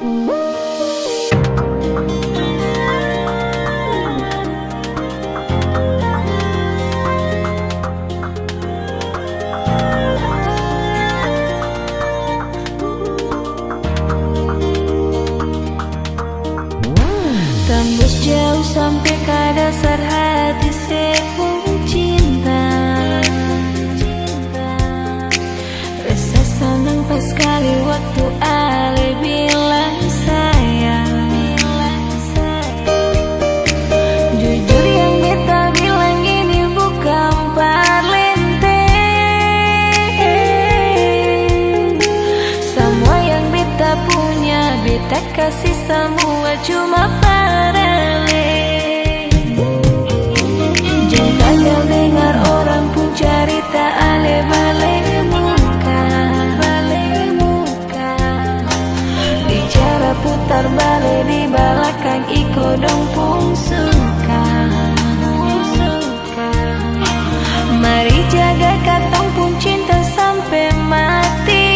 Tembus jauh sampai ke dasar hati sepenuh cinta. Rasa senang pas sekali waktu Ale bilang sayang. Jujur yang beta bilang ini bukan parlente. Semua yang beta punya beta kasih semua cuma parale. Jangan kagak dengar orang pun cerita Ale balik muka. Bicara putar balik di belakang iko dong pun suka. Mari jaga katong pun cinta sampai mati.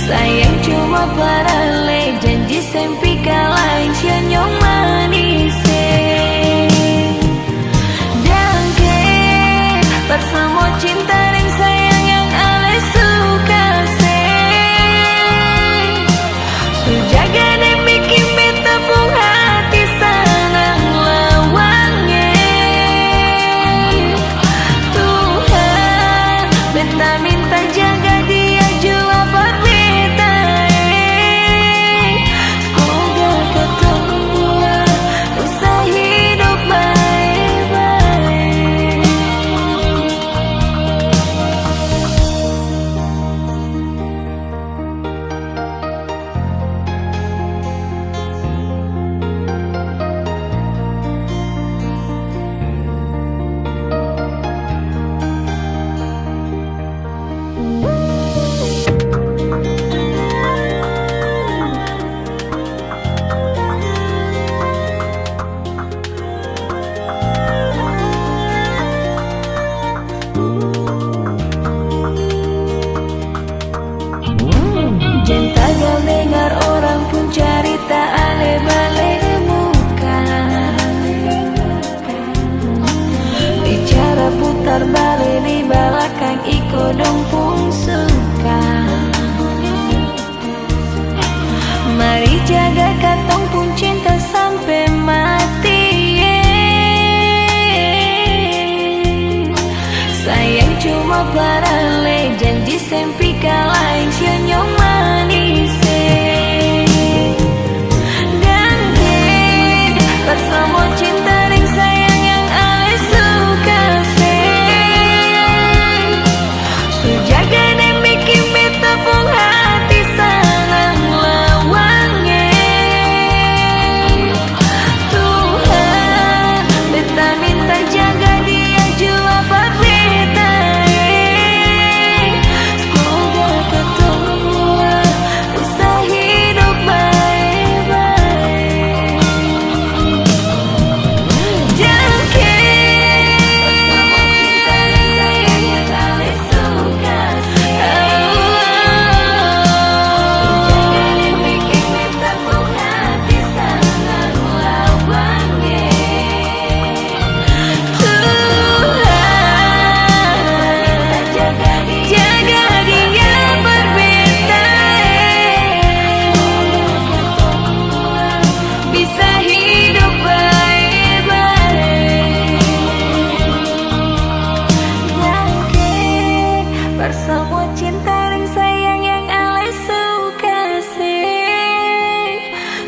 Sayang cuma parale, janji sempi kalain sianyong manis. Dangke bersama cinta dan sayang yang Ale suka se. Sujaga dan bikin beta pun hati senang lawangnya. Tuhan beta minta jaga dia jua buat beta. Semoga ketemu usah hidup baik-baik. Jangan kagak dengar orang pun cerita Ale balik muka. Bicara putar balik di belakang iko dong pun suka. Mari jaga katong pun cinta sampai mati. Sayang cuma parale, janji sempi kalain sianyong manis. Dangke bersama cinta dan sayang yang Ale suka se. Sujaga dan bikin beta pun hati senang lawangnya. Tuhan beta minta jaga dia jua buat beta. Semoga ketemu usah hidup baik-baik. Jangke bersama cinta dan sayang yang Ale suka se. Sujaga dan bikin beta pun hati senang lawangnya. Tuhan jaga dia berbeda. Bisa hidup baik-baik. Jangke bersama cinta dan sayang yang Ale suka sih.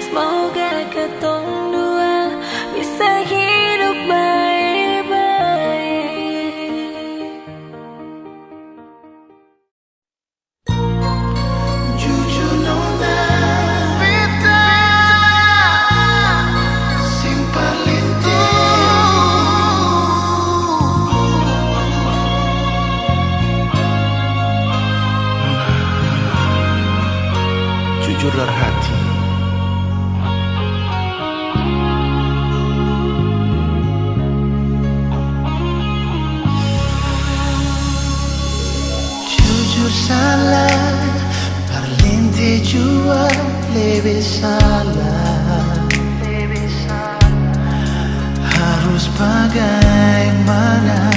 Semoga ketong dua bisa hidup baik-baik. Jujur nona beta sing parlente. Jujur dari hati. Jujur salah jua lebih salah. Harus bagaimana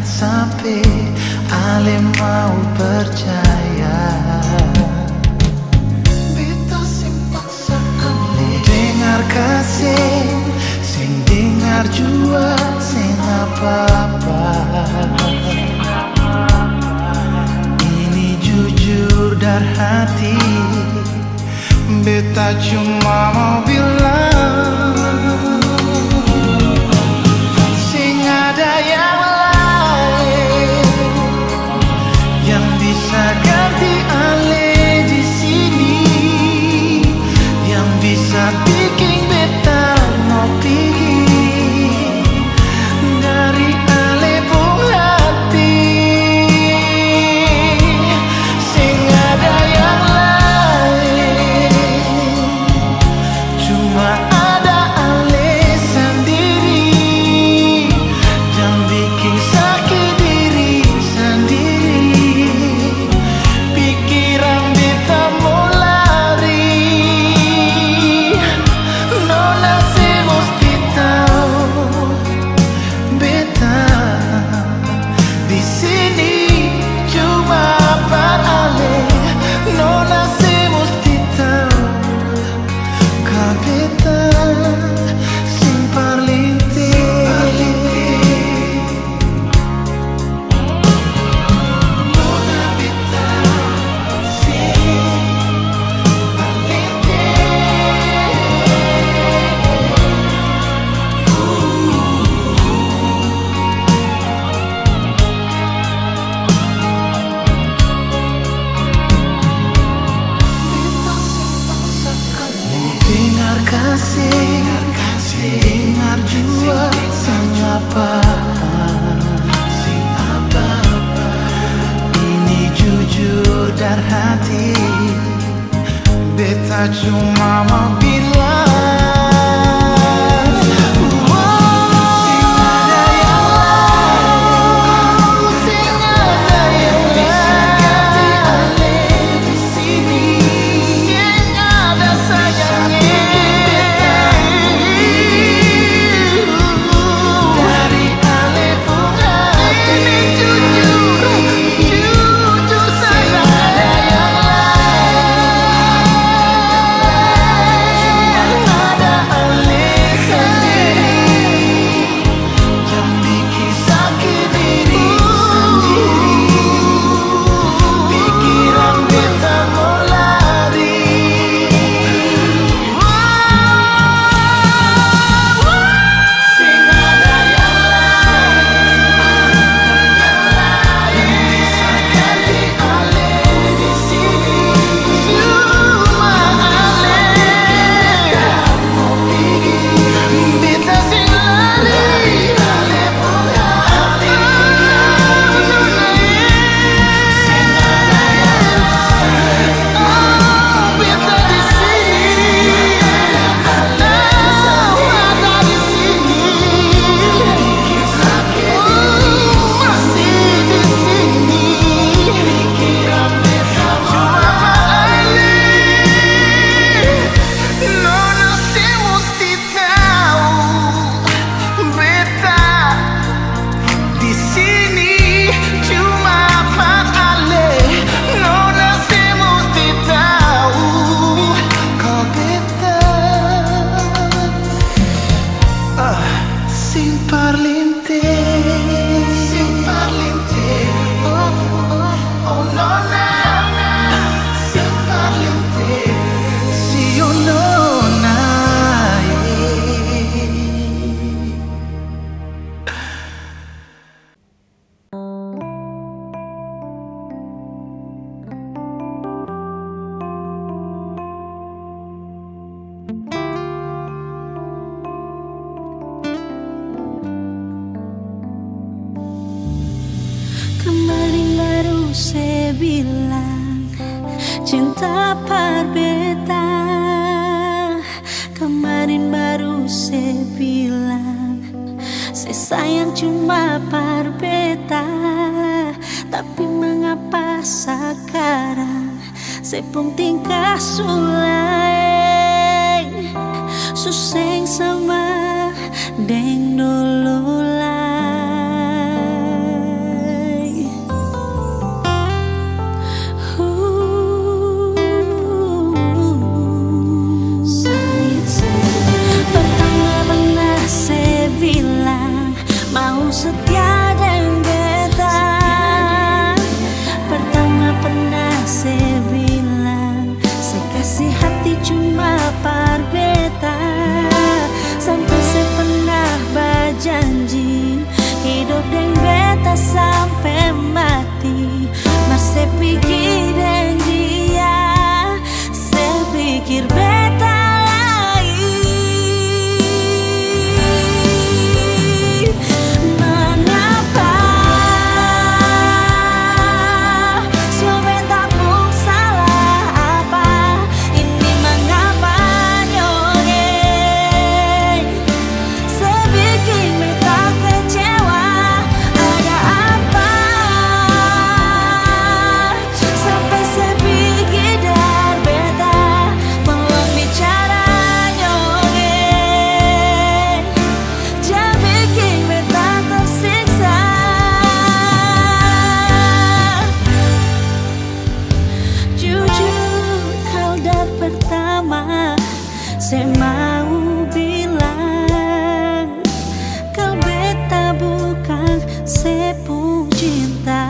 sampai Ale mau percaya. Beta sing paksa Ale dengar kasih, sing dengar jua sing apa-apa. Ini jujur dari hati, beta cuma mau bilang, sing ada yang lain yang bisa ganti Ale di sini, yang bisa bikin beta mau pergi dari Ale pun hati. Sing ada yang lain, cuma ada Ale sendiri, yang bikin sakit diri sendiri. Pikiran beta mau lari, nona se mesti tahu beta di sini cuma par Ale. Nona se mesti tahu ka beta sing paling Nona beta sing paling dengar kasih, dengar jua sing apa-apa. Ini jujur dari hati, beta cuma mau bilang, sing ada yang lain, sing ada yang bisa ganti Ale di sini, sing ada sayangnya dari Ale pun hati. Jujur sayang, ada yang lain, ada Ale sendiri, yang bikin sakit diri sendiri. Pikiran beta mau lari, sing ada yang lain, yang bisa ganti Ale di sini, cuma Ale. Mau pergi, beta sing lari, Ale pun hati. Sing ada yang lain, beta di sini, Ale ada di sini, bikin sakit masih di sini. Pikiran beta cuma Ale. Nona se mesti tahu beta di sini cuma par Ale. Nona se mesti tahu kau beta sing parlinte, oh nona sing parlinte, si oh nona. Kemarin baru saya bilang cinta par beta. Kemarin baru saya bilang saya sayang cuma par beta. Tapi mengapa sekarang sepung tingkah sulai suseng sama deng dululai. Pertama pernah saya bilang mau setia dan beta. Pertama pernah saya bilang saya kasih hati cuma par beta. Sampai saya pernah berjanji hidup dengan beta sampai mati. Mas saya pikir dengan dia, saya pikir beta lain. Mengapa si beta pun salah apa? Ini mengapa nyongeng? Saya bikin beta kecewa. Ada apa? Sampai saya pikir dar beta belum bicara nyongeng. Jangan bikin beta tersiksa. Jujur kau dar pertama saya mau bilang kalau beta bukan sepung cinta,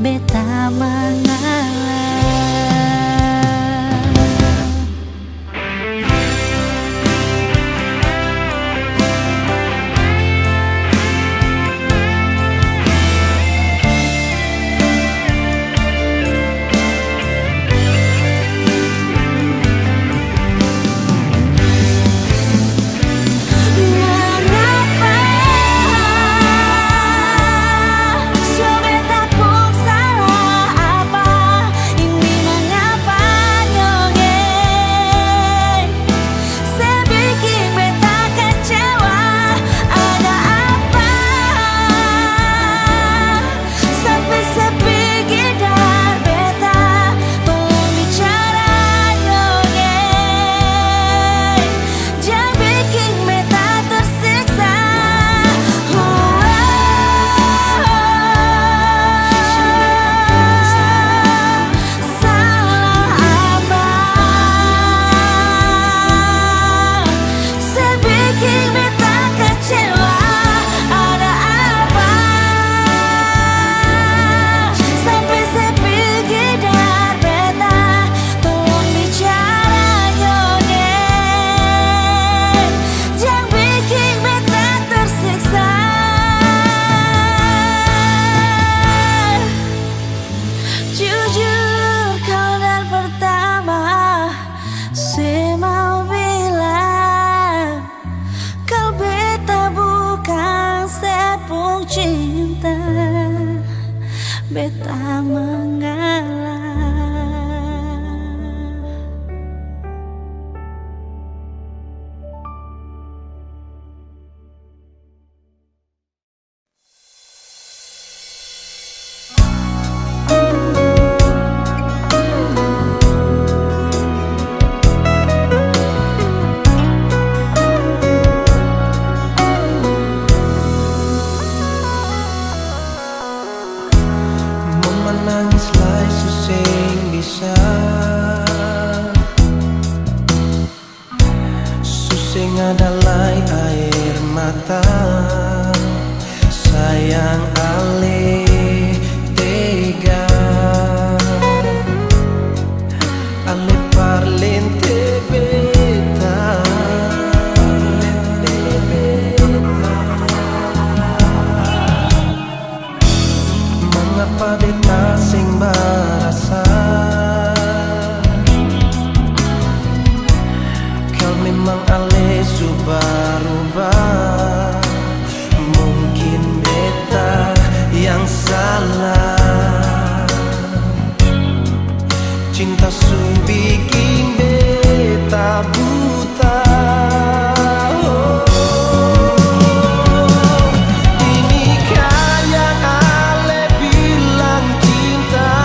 beta mengalah. Mengapa si beta pun salah apa? Ini mengapa nyongeng? Saya bikin beta kecewa. Ada apa? Sampai saya pikir dar beta belum bicara nyongeng. Jangan bikin beta tersiksa. Salah apa? Saya bikin beta kecewa. Ada apa? Sampai saya pikir dar beta tolong bicara nyongeng. Jangan bikin beta tersiksa. Jujur kau dan pertama saya mau bilang kalau beta bukan sepung cinta, beta mengalah. Mama nangis lai suseng bisa. Suseng adalah air mata. Sayang ale tega. Ale parlente beta. Mengapa beta sing barasa? Kau memang ale subah-rubah. Mungkin beta yang salah. Cinta su bikin beta buta. Inikah yang ale bilang cinta?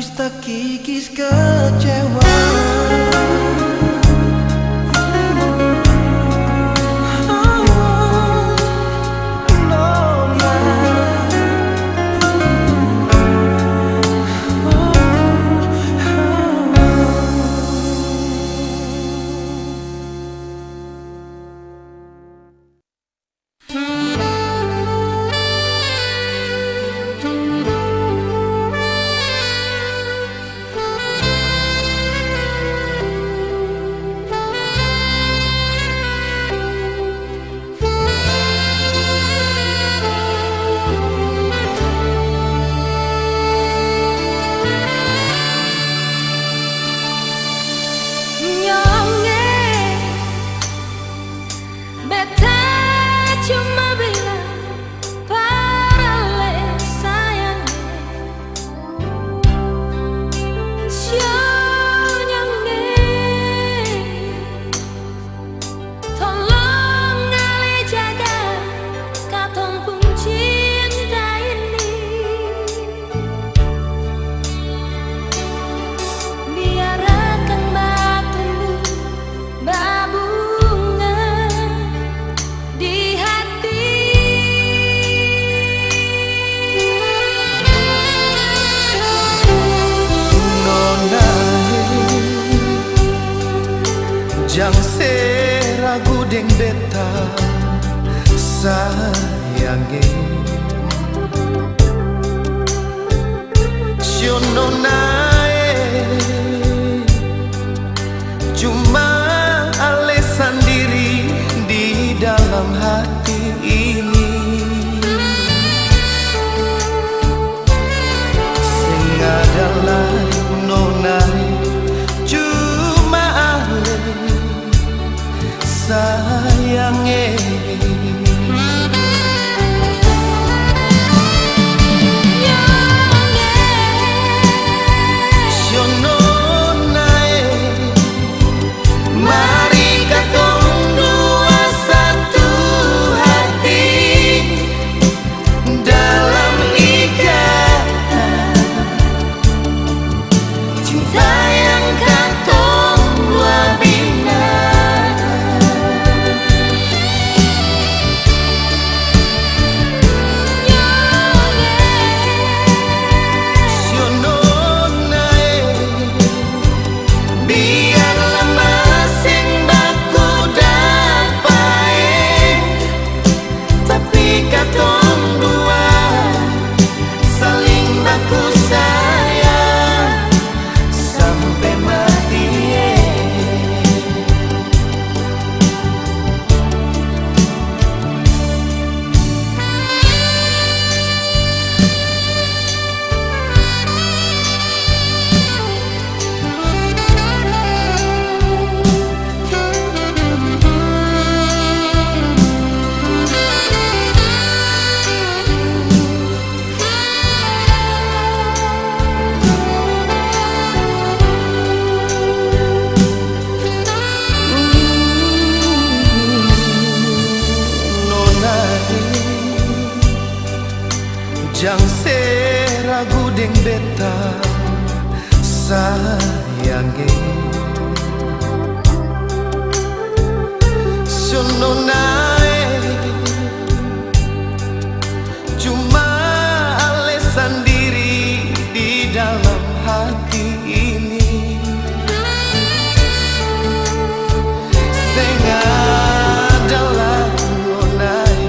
habis tak kikis kecewa. Jang se ragu deng beta sayange siono nae cuma ale sendiri di dalam hati ini sing adalah nonai cuma ale sayangnya. Jang se ragu deng beta sayange siono nae cuma ale sendiri di dalam hati ini sing adalah nonai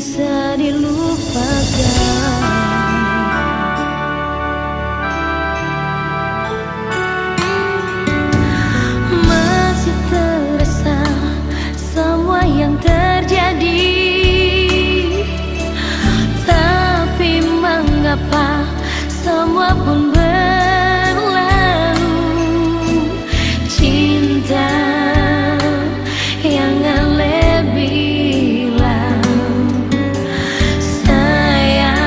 bisa dilupakan. Masih terasa semua yang terjadi, tapi mengapa semua pun berlalu. Cinta yang Ale bilang, sayang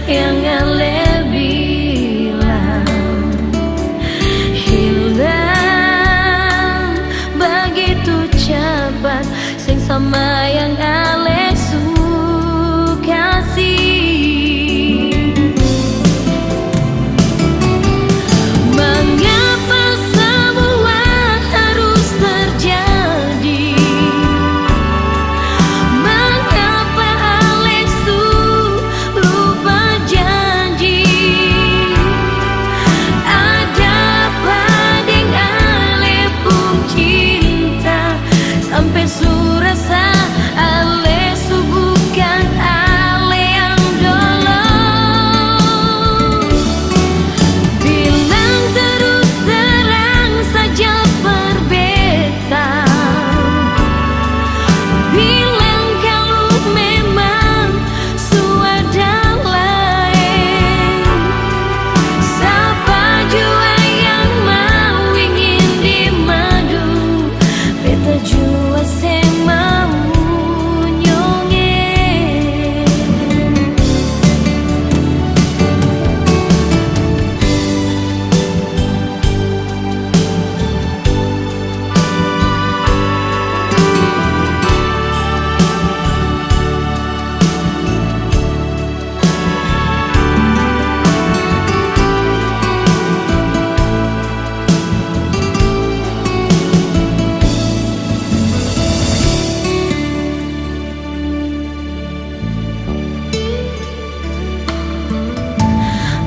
yang Ale bilang, hilang begitu cepat sing sama yang Ale suka sih. Sampai surasa Ale bukan Ale yang dulu. Bilang terus terang saja perbedaan, bilang kalau memang suada lain. Siapa jua yang mau ingin dimadu, beta jua se mau nyongeng.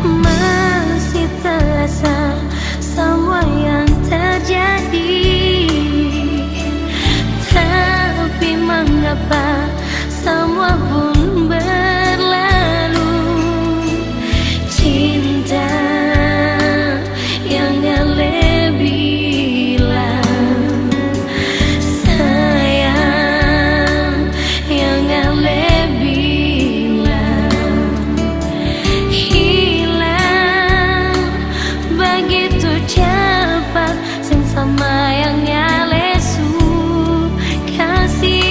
Masih terasa semua yang terjadi, tapi mengapa semua pun berlalu. Cinta yang Ale bilang, sayang yang Ale bilang, begitu cepat sing sama yang Ale suka sih.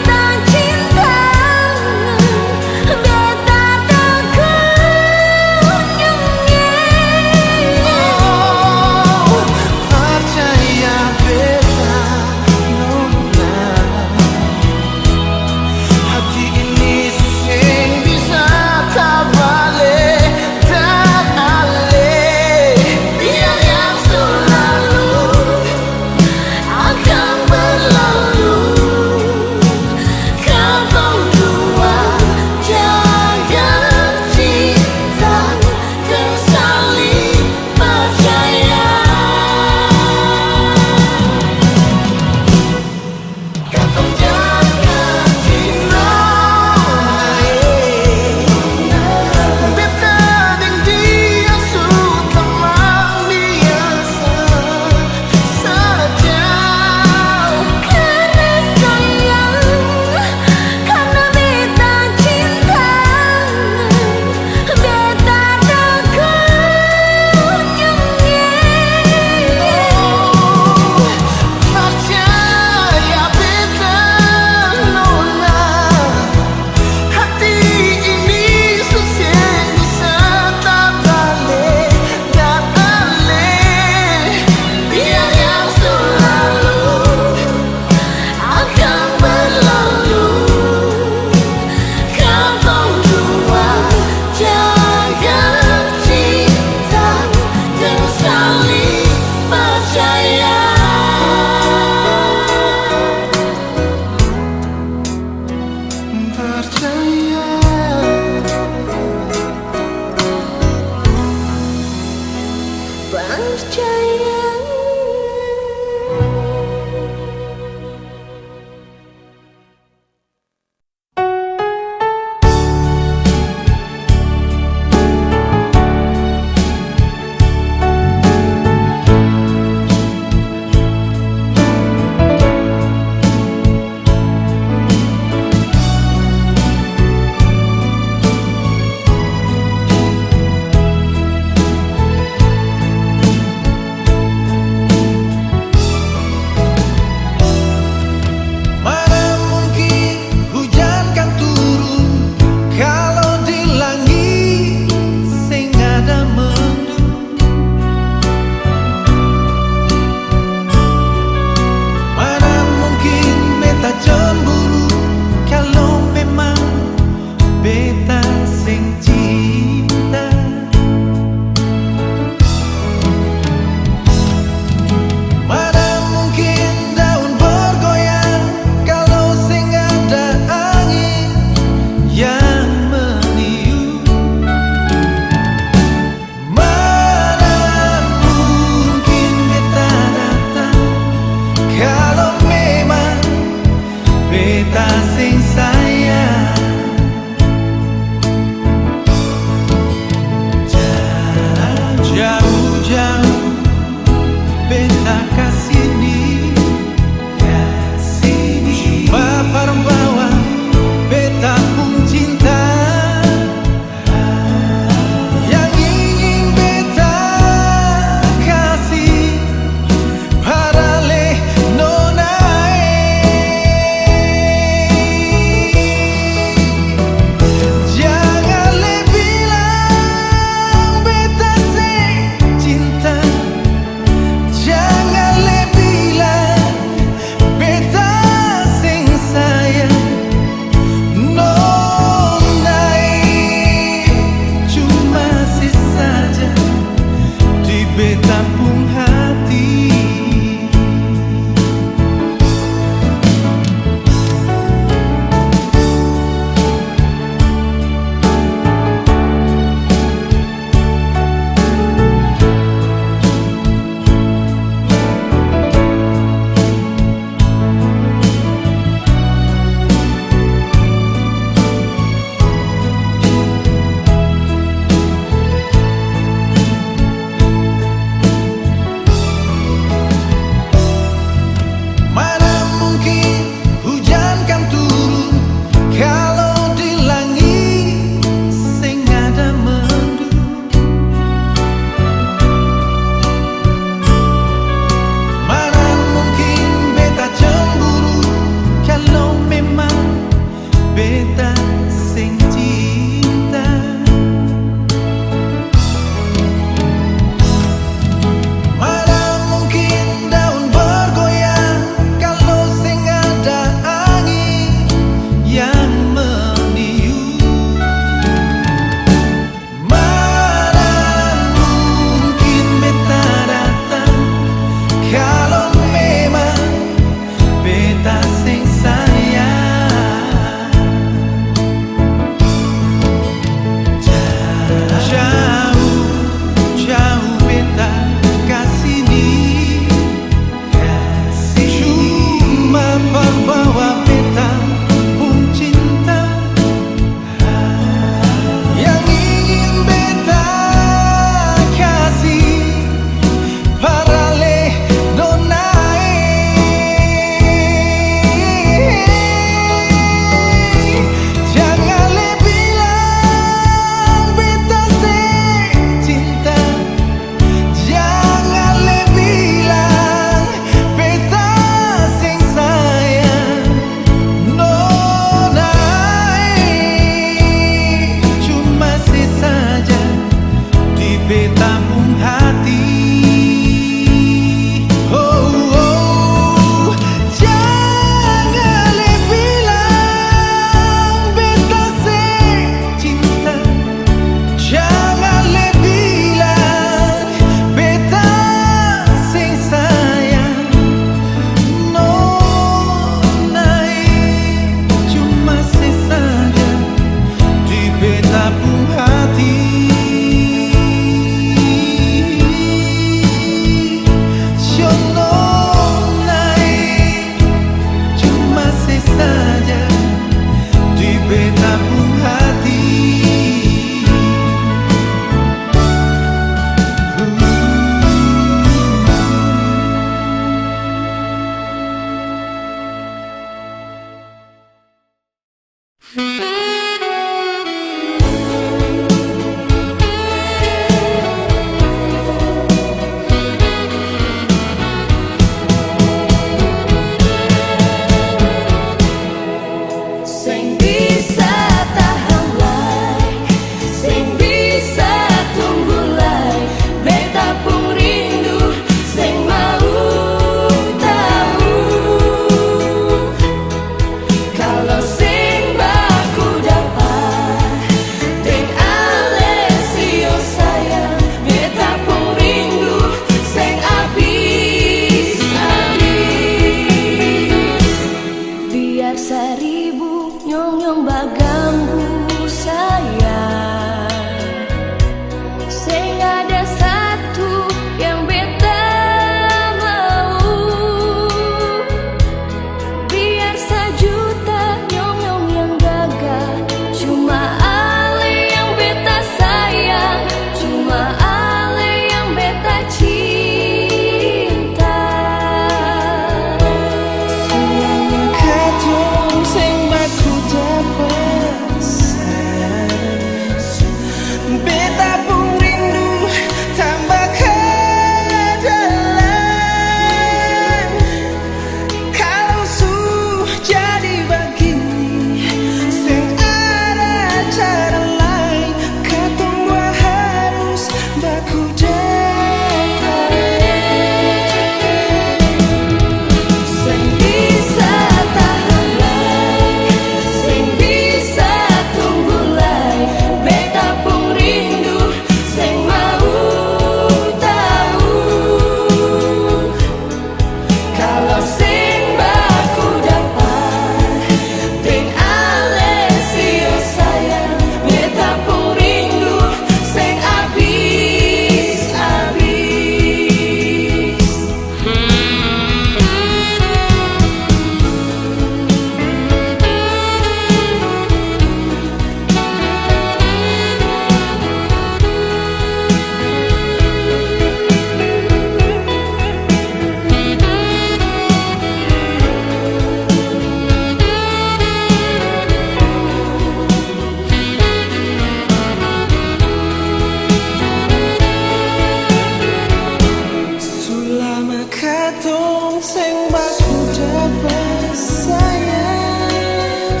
Katong sing baku dapat sayang,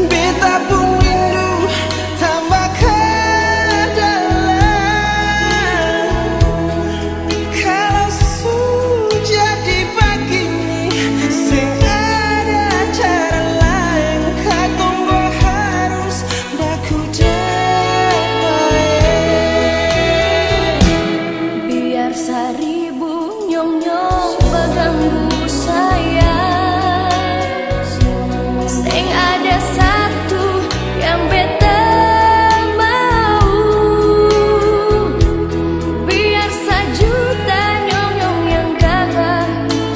beta pun rindu tambah dalam. Kalau sudah di pagi ini sing ada cara lain, katong harus baku dapat. Biar seribu nyong-nyong mengganggu saya, sing ada satu yang beta mau. Biar sejuta nyong-nyong yang gagah,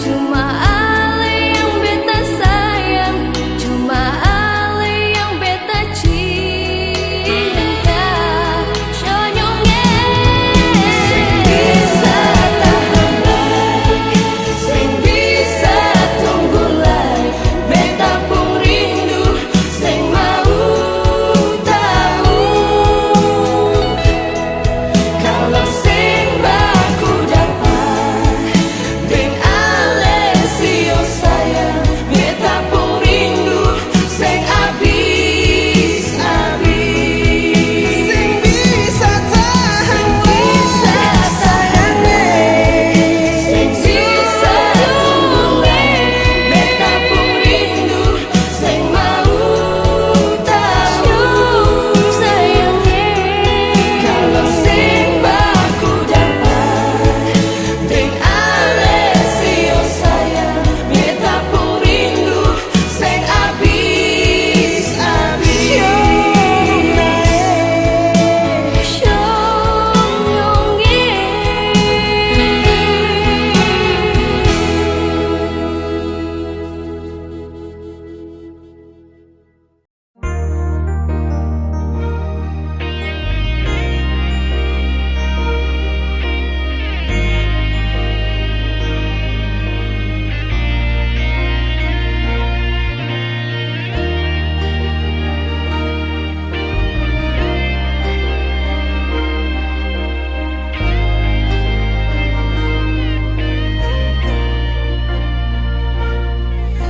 cuma ale yang beta sayang, cuma ale yang beta cinta. Shonyongnya bisa tahan baik, sing bisa tunggu lagi. Beta pun rindu, sing mau tahu. Kalau sing baku dapat ding Alessio sayang, beta pun rindu, sing habis-habis. Sing bisa tahan Bisa tahan sing bisa tunggu. Beta pun rindu, sing mau tahu sayangnya. Kalau sing baku dapat ding Alessio sayang, beta pun rindu, sing habis-habis.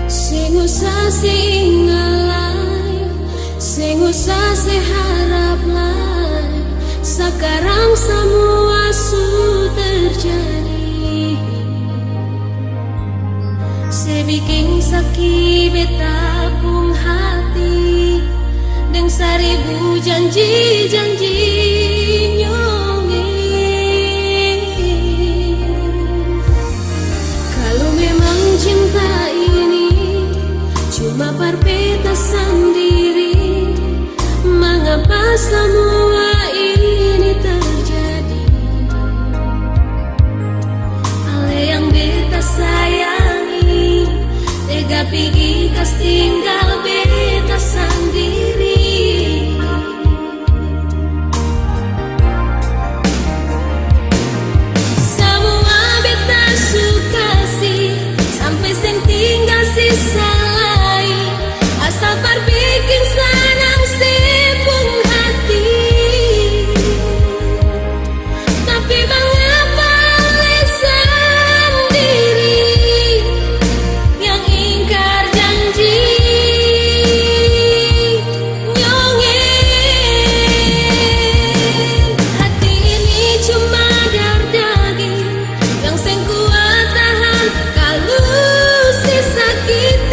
Sing usah sing ngalai, sing usah sing harap lai. Sekarang semua sudah terjadi. Sebikin sakit beta pun hati, deng seribu janji-janji nyongin. Kalau memang cinta ini cuma berbeda sendiri, mengapa semua ini terjadi? Ale yang beta sayangi, tega pergi kas tinggal beta sendiri. Semua beta suka sih, sampai sing tinggal sisa lain. Asal berbikin senang sepung hati. Tapi mengapa le sendiri yang ingkar janji? Nyongin, hati ini cuma daging yang sing kuat tahan. Kalau si sakit